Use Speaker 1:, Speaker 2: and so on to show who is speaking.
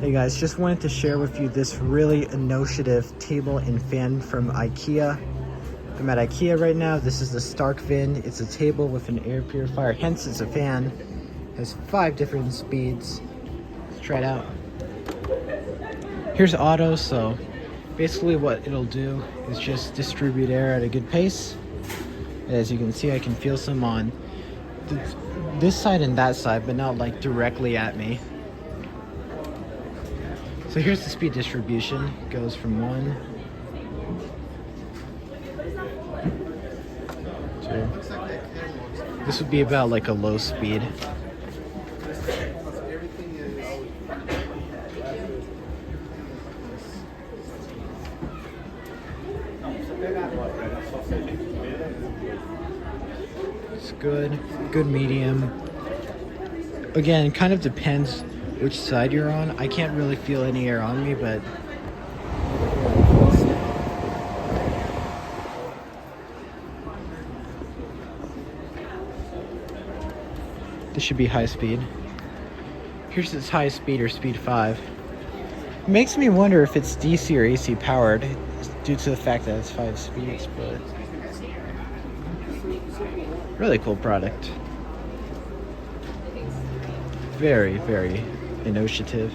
Speaker 1: Hey guys, just wanted to share with you this really innovative table and fan from Ikea. I'm at Ikea right now. This is the Starkvind. It's a table with an air purifier, hence it's a fan. It has 5 different speeds. Let's try it out. Here's auto, so basically what it'll do is just distribute air at a good pace. As you can see, I can feel some on this side and that side, but not like directly at me. So here's the speed distribution. It goes from 1 to... This would be about like a low speed. It's good medium. Again, it kind of depends which side you're on. I can't really feel any air on me, but this should be high speed. Here's its high speed, or speed 5. It makes me wonder if it's DC or AC powered due to the fact that it's 5 speeds, but really cool product. Very, very innovative.